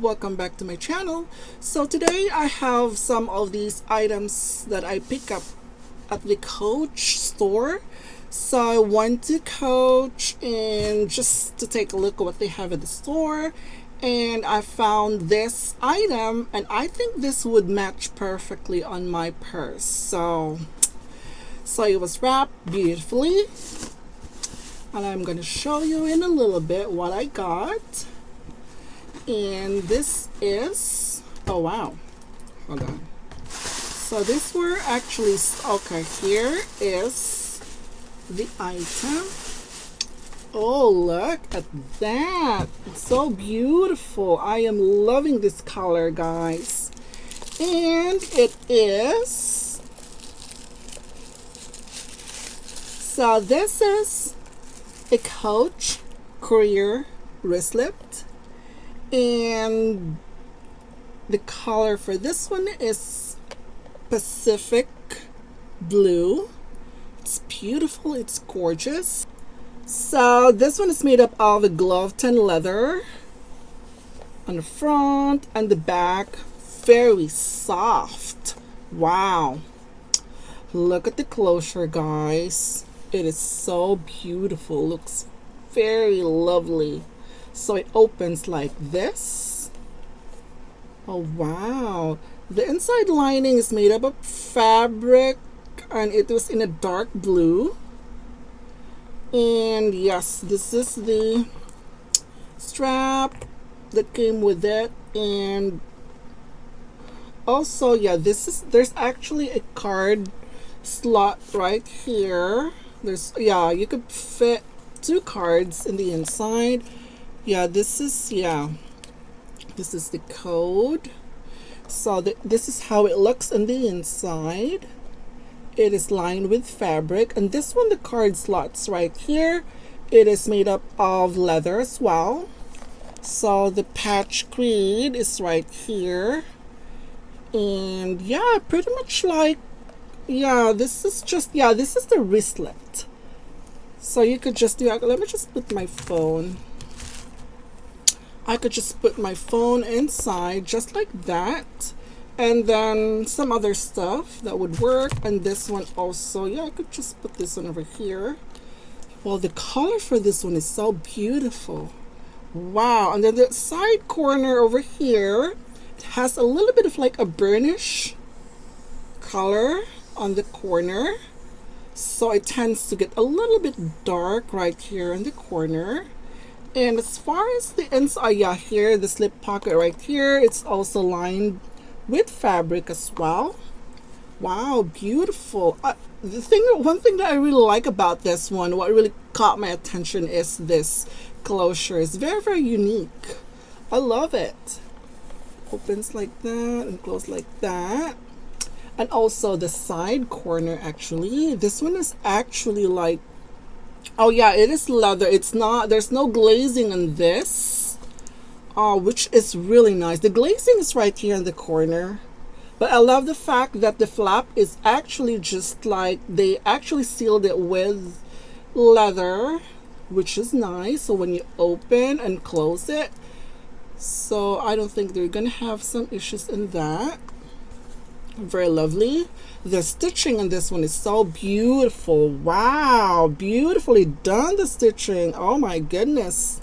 welcome back to my channel. So today I have some of these items that I pick up at the Coach store. So I went to Coach and just to take a look at what they have at the store, and I found this item and I think this would match perfectly on my purse. So it was wrapped beautifully, and I'm going to show you in a little bit what I got. And this is, oh wow, hold on. So this were actually, okay, here is the item. Oh, look at that. It's so beautiful. I am loving this color, guys. And it is, so this is a Coach Courier Wristlet. And the color for this one is Pacific Blue. It's beautiful, it's gorgeous. So this one is made up of a gloved and leather on the front and the back. Very soft. Wow. Look at the closure, guys. It is so beautiful. Looks very lovely. So it opens like this. Oh wow. The inside lining is made up of fabric and it was in a dark blue. And yes, this is the strap that came with it. And also, yeah, there's actually a card slot right here. There's, yeah, you could fit 2 cards in the inside. Yeah, this is the code. So this is how it looks on the inside. It is lined with fabric, and this one, the card slots right here, it is made up of leather as well. So the patch grid is right here, and yeah, pretty much like, yeah, this is the wristlet. So you could just do, let me just put my phone. I could just put my phone inside just like that, and then some other stuff that would work. And this one also, yeah, I could just put this one over here. Well, the color for this one is so beautiful. Wow. And then the side corner over here, it has a little bit of like a burnish color on the corner, so it tends to get a little bit dark right here in the corner. And as far as the inside, yeah, here, the slip pocket right here, it's also lined with fabric as well. Wow, beautiful. One thing that I really like about this one, what really caught my attention, is this closure. It's very, very unique. I love it. Opens like that and closes like that. And also the side corner, actually, this one is actually like, oh yeah, it is leather. It's not, there's no glazing on this, which is really nice. The glazing is right here in the corner, but I love the fact that the flap is actually just like, they actually sealed it with leather, which is nice. So when you open and close it, so I don't think they're gonna have some issues in that. Very lovely. The stitching on this one is so beautiful. Wow, beautifully done, the stitching. Oh my goodness.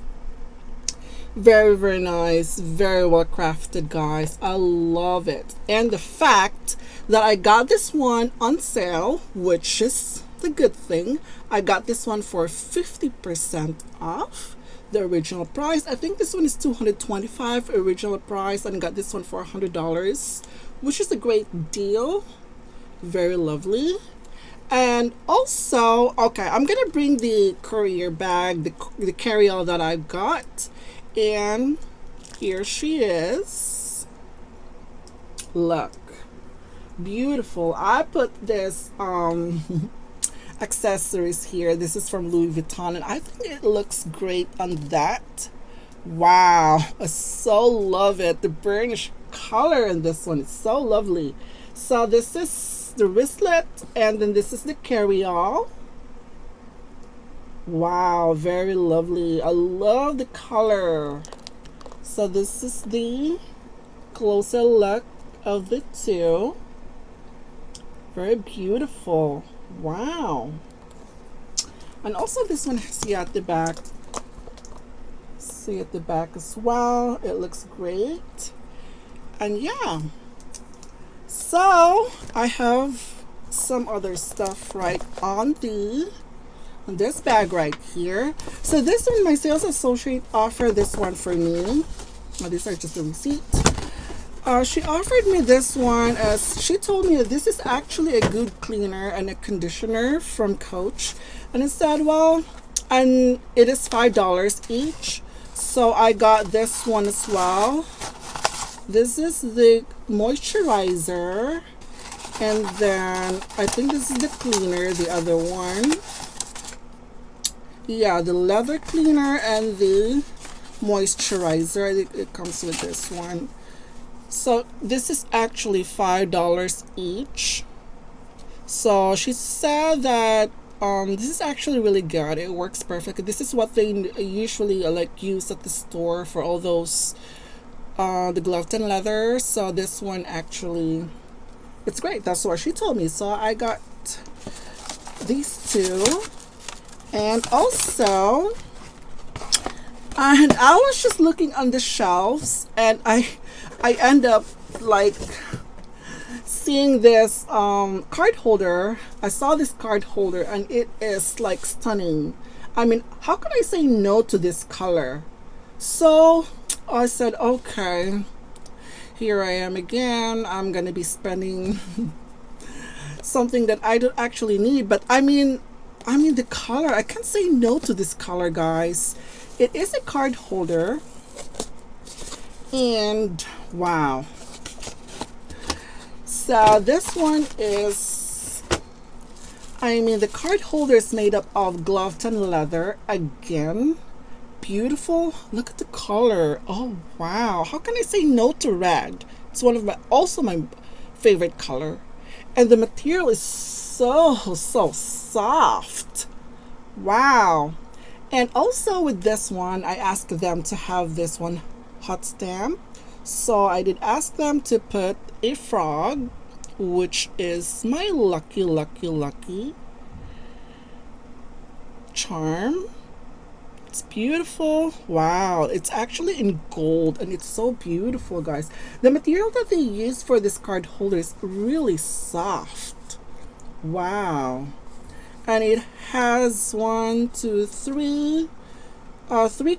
Very, very nice. Very well crafted, guys. I love it. And the fact that I got this one on sale, which is the good thing, I got this one for 50% off the original price. I think this one is $225 original price, and I got this one for $100, which is a great deal. Very lovely. And also, okay, I'm gonna bring the courier bag, the carry-all that I got, and here she is. Look, beautiful. I put this accessories here. This is from Louis Vuitton, and I think it looks great on that. Wow, I so love it. The burnish color in this one is so lovely. So this is the wristlet, and then this is the carry-all. Wow, very lovely. I love the color. So this is the closer look of the two. Very beautiful. Wow. And also this one, see at the back. See at the back as well. It looks great. And yeah. So I have some other stuff right on this bag right here. So this one, my sales associate offered this one for me. These are just the receipt. She offered me this one as she told me that this is actually a good cleaner and a conditioner from Coach. And it said, well, and it is $5 each. So I got this one as well. This is the moisturizer. And then I think this is the cleaner, the other one. Yeah, the leather cleaner and the moisturizer. I think it comes with this one. So this is actually $5 each. So she said that this is actually really good. It works perfect. This is what they usually like use at the store for all those the Glove-Tin leather. So this one actually, it's great. That's what she told me. So I got these two. And also, and I was just looking on the shelves, and I end up like seeing this card holder. I saw this card holder, and it is like stunning. I mean, how can I say no to this color? So I said, okay, here I am again. I'm gonna be spending something that I don't actually need, but I mean the color, I can't say no to this color, guys. It is a card holder, and wow. So this one is, I mean, the card holder is made up of Glove-Tin leather. Again, beautiful. Look at the color. Oh wow, how can I say no to red? It's one of my, also my favorite color. And the material is so soft. Wow. And also with this one, I asked them to have this one hot stamp. So I did ask them to put a frog, which is my lucky charm. It's beautiful. Wow, it's actually in gold, and it's so beautiful, guys. The material that they use for this card holder is really soft. Wow. And it has 1, 2, 3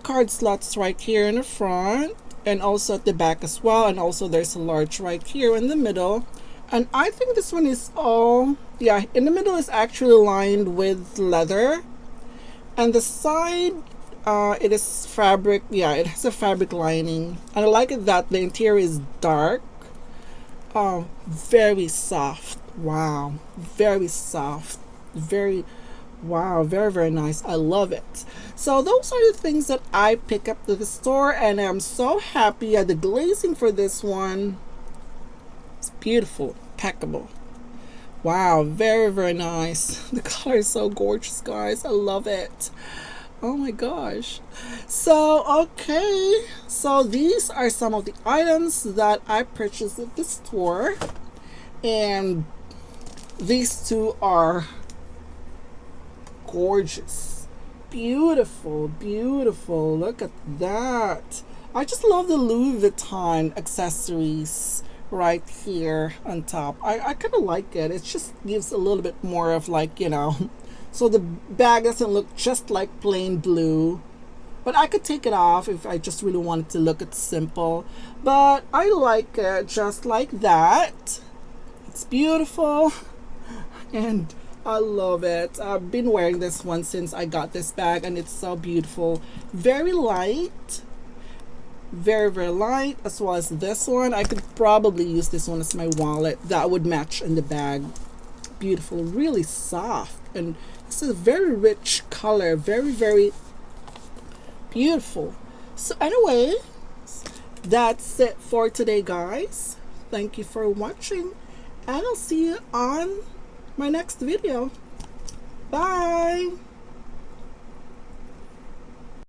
card slots right here in the front, and also at the back as well. And also there's a large right here in the middle. And I think this one is all, yeah, in the middle is actually lined with leather, and the side it is fabric. Yeah, it has a fabric lining, and I like it that the interior is dark. Very soft. Wow, very soft. Very, wow, very nice. I love it. So those are the things that I pick up to the store, and I'm so happy. The glazing for this one, it's beautiful, impeccable. Wow, very nice. The color is so gorgeous, guys. I love it. Oh my gosh. So okay, so these are some of the items that I purchased at the store, and these two are gorgeous, beautiful. Look at that. I just love the Louis Vuitton accessories right here on top. I kind of like it. It just gives a little bit more of, like, you know, so the bag doesn't look just like plain blue, but I could take it off if I just really wanted to look at simple. But I like it just like that. It's beautiful, and I love it. I've been wearing this one since I got this bag, and it's so beautiful. Very light, very light, as well as this one. I could probably use this one as my wallet. That would match in the bag. Beautiful, really soft, and it's a very rich color. Very beautiful. So anyway, that's it for today, guys. Thank you for watching, and I'll see you on my next video. Bye.